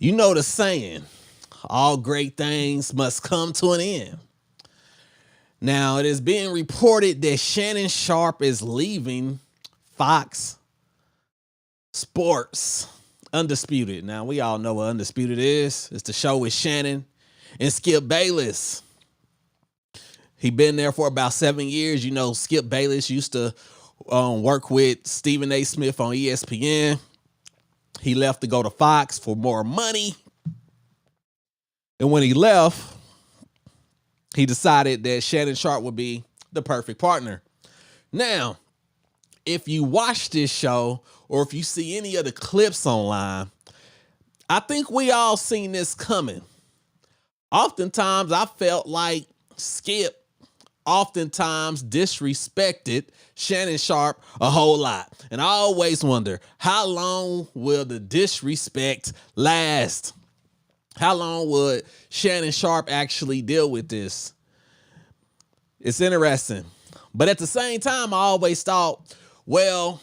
You know the saying, all great things must come to an end. Now, it is being reported that Shannon Sharpe is leaving Fox Sports Undisputed. Now, we all know what Undisputed is. It's the show with Shannon and Skip Bayless. He been there for about 7 years. You know, Skip Bayless used to work with Stephen A. Smith on ESPN. He left to go to Fox for more money. And when he left, he decided that Shannon Sharpe would be the perfect partner. Now, if you watch this show or if you see any of the clips online, I think we all seen this coming. Oftentimes, I felt like Skip oftentimes disrespected Shannon Sharpe a whole lot. And I always wonder, how long will the disrespect last? How long would Shannon Sharpe actually deal with this? It's interesting. But at the same time, I always thought, well,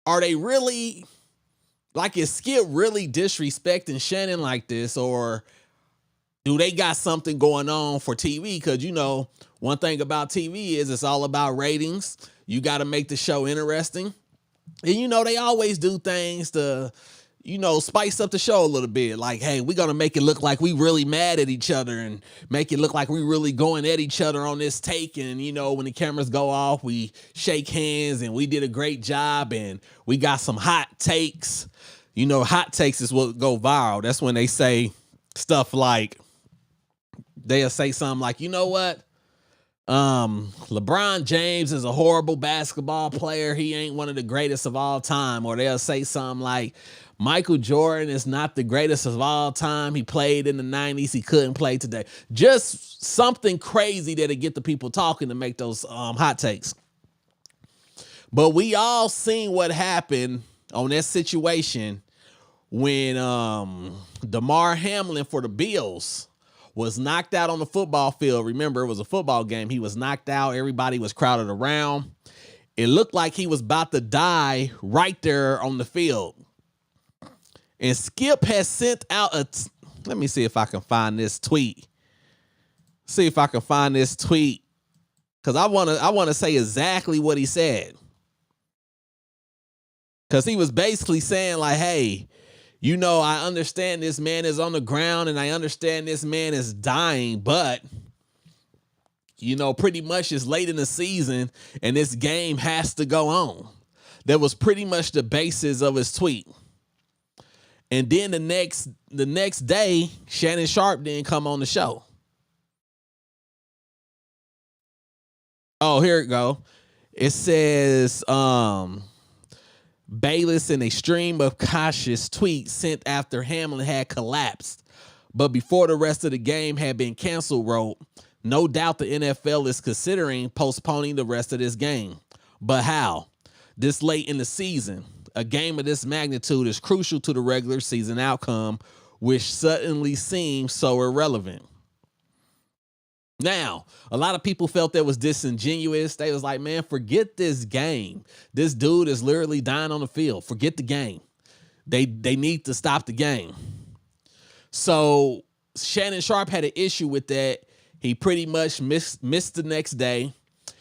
are they really, like, is Skip really disrespecting Shannon like this? Or do they got something going on for TV? Because, you know, one thing about TV is it's all about ratings. You got to make the show interesting. And, you know, they always do things to, you know, spice up the show a little bit. Like, hey, we're going to make it look like we really mad at each other and make it look like we really going at each other on this take. And, you know, when the cameras go off, we shake hands and we did a great job and we got some hot takes. You know, hot takes is what go viral. That's when they say stuff like, they'll say something like, you know what? LeBron James is a horrible basketball player. He ain't one of the greatest of all time. Or they'll say something like, Michael Jordan is not the greatest of all time. He played in the 90s. He couldn't play today. Just something crazy that'll get the people talking to make those hot takes. But we all seen what happened on that situation when DeMar Hamlin for the Bills was knocked out on the football field. Remember, it was a football game. He was knocked out. Everybody was crowded around. It looked like he was about to die right there on the field. And Skip has sent out let me see if I can find this tweet. See if I can find this tweet. Because I want to say exactly what he said. Because he was basically saying like, hey, you know, I understand this man is on the ground and I understand this man is dying, but, you know, pretty much it's late in the season and this game has to go on. That was pretty much the basis of his tweet. And then the next day, Shannon Sharpe didn't come on the show. Oh, here it go. It says, Bayless in a stream of cautious tweets sent after Hamlin had collapsed, but before the rest of the game had been canceled, wrote, no doubt the NFL is considering postponing the rest of this game. But how? This late in the season, a game of this magnitude is crucial to the regular season outcome, which suddenly seems so irrelevant. Now, a lot of people felt that was disingenuous. They was like, man, forget this game. This dude is literally dying on the field. Forget the game. They need to stop the game. So Shannon Sharpe had an issue with that. He pretty much missed the next day.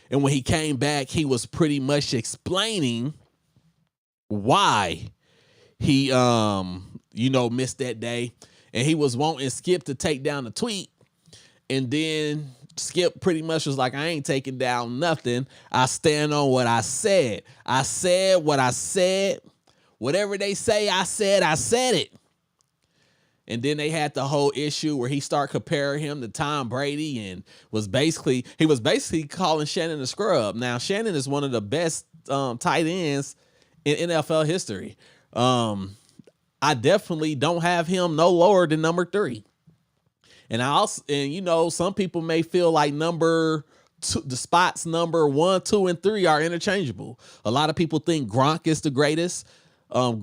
And when he came back, he was pretty much explaining why he, you know, missed that day. And he was wanting Skip to take down the tweet. And then Skip pretty much was like, I ain't taking down nothing. I stand on what I said. I said what I said. Whatever they say, I said it. And then they had the whole issue where he started comparing him to Tom Brady and was basically calling Shannon a scrub. Now, Shannon is one of the best tight ends in NFL history. I definitely don't have him no lower than number 3. And you know, some people may feel like the spots number 1, 2, and 3 are interchangeable. A lot of people think Gronk is the greatest. A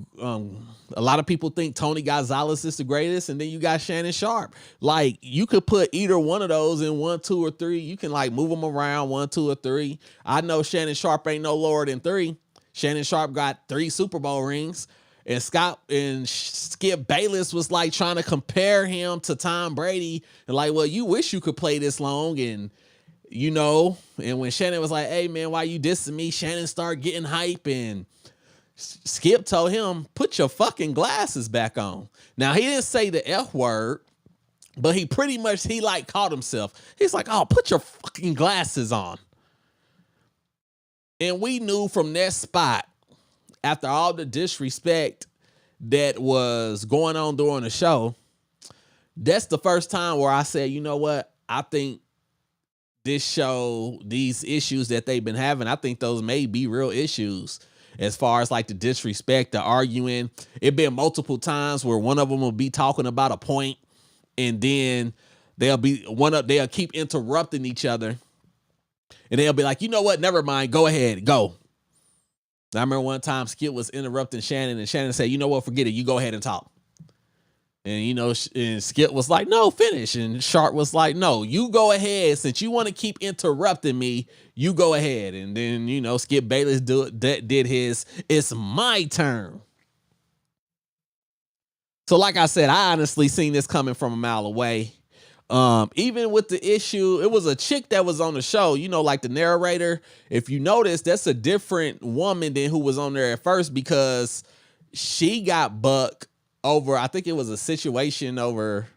lot of people think Tony Gonzalez is the greatest, and then you got Shannon Sharpe. Like, you could put either one of those in 1, 2, or 3. You can like move them around 1, 2, or 3. I know Shannon Sharpe ain't no lower than 3. Shannon Sharpe got 3 Super Bowl rings. And Skip Bayless was like trying to compare him to Tom Brady and like, well, you wish you could play this long. And and when Shannon was like, hey man, why you dissing me? Shannon started getting hype, and Skip told him, put your fucking glasses back on. Now he didn't say the F word, but he pretty much, he like caught himself. He's like, oh, put your fucking glasses on. And we knew from that spot, after all the disrespect that was going on during the show, that's the first time where I said, you know what? I think this show, these issues that they've been having, I think those may be real issues as far as like the disrespect, the arguing. It been multiple times where one of them will be talking about a point, and then they'll keep interrupting each other, and they'll be like, you know what? Never mind. Go ahead. Go. I remember one time Skip was interrupting Shannon, and Shannon said, you know what? Forget it. You go ahead and talk. And, and Skip was like, no, finish. And Sharpe was like, no, you go ahead. Since you want to keep interrupting me, you go ahead. And then, Skip Bayless did his, it's my turn. So like I said, I honestly seen this coming from a mile away. Even with the issue, it was a chick that was on the show, like the narrator. If you notice, that's a different woman than who was on there at first, because she got bucked over, I think it was a situation over,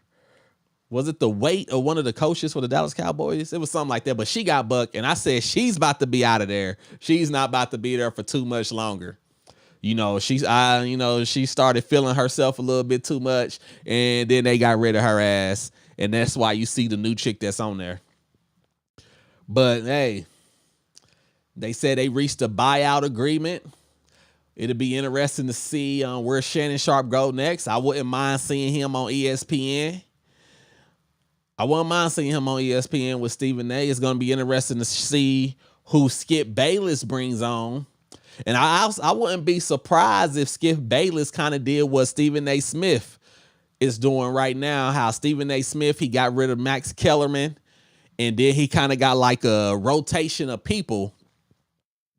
was it the weight of one of the coaches for the Dallas Cowboys? It was something like that, but she got bucked, and I said, she's about to be out of there. She's not about to be there for too much longer. She started feeling herself a little bit too much, and then they got rid of her ass. And that's why you see the new chick that's on there. But hey, they said they reached a buyout agreement. It'll be interesting to see where Shannon Sharpe go next. I wouldn't mind seeing him on ESPN. With Stephen A. It's going to be interesting to see who Skip Bayless brings on. And I wouldn't be surprised if Skip Bayless kind of did what Stephen A. Smith is doing right now. How Stephen A. Smith, he got rid of Max Kellerman, and then he kind of got like a rotation of people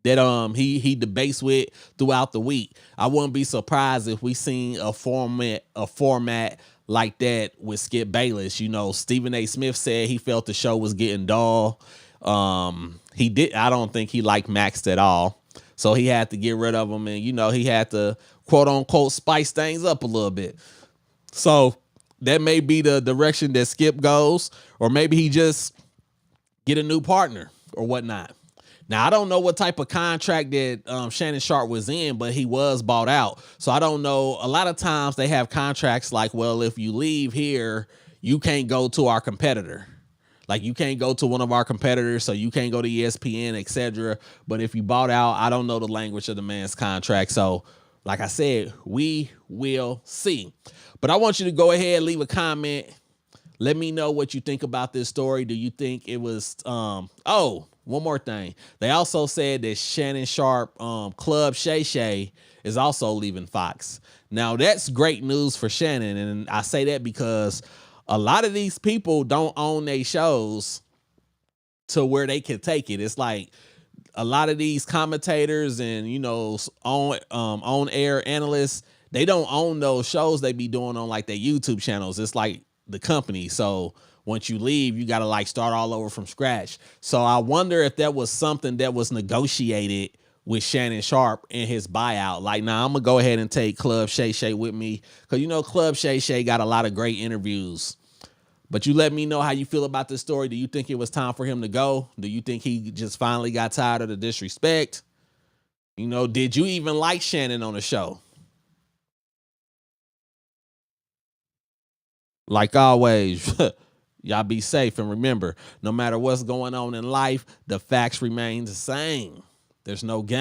that he debates with throughout the week. I wouldn't be surprised if we seen a format like that with Skip Bayless. Stephen A. Smith said he felt the show was getting dull. I don't think he liked Max at all, so he had to get rid of him, and he had to quote unquote spice things up a little bit. So that may be the direction that Skip goes, or maybe he just get a new partner or whatnot. Now, I don't know what type of contract that Shannon Sharpe was in, but he was bought out. So I don't know. A lot of times they have contracts like, well, if you leave here, you can't go to our competitor. Like, you can't go to one of our competitors, so you can't go to ESPN, etc. But if you bought out, I don't know the language of the man's contract. So like I said, we will see. But I want you to go ahead, leave a comment. Let me know what you think about this story. Do you think it was, one more thing. They also said that Shannon Sharpe, Club Shay Shay, is also leaving Fox. Now, that's great news for Shannon. And I say that because a lot of these people don't own their shows to where they can take it. It's like a lot of these commentators and, on air analysts, they don't own those shows they be doing on like their YouTube channels. It's like the company. So once you leave, you got to like start all over from scratch. So I wonder if that was something that was negotiated with Shannon Sharpe in his buyout. Like, nah, I'm going to go ahead and take Club Shay Shay with me. Because, Club Shay Shay got a lot of great interviews. But you let me know how you feel about this story. Do you think it was time for him to go? Do you think he just finally got tired of the disrespect? Did you even like Shannon on the show? Like always, y'all be safe. And remember, no matter what's going on in life, the facts remain the same. There's no game.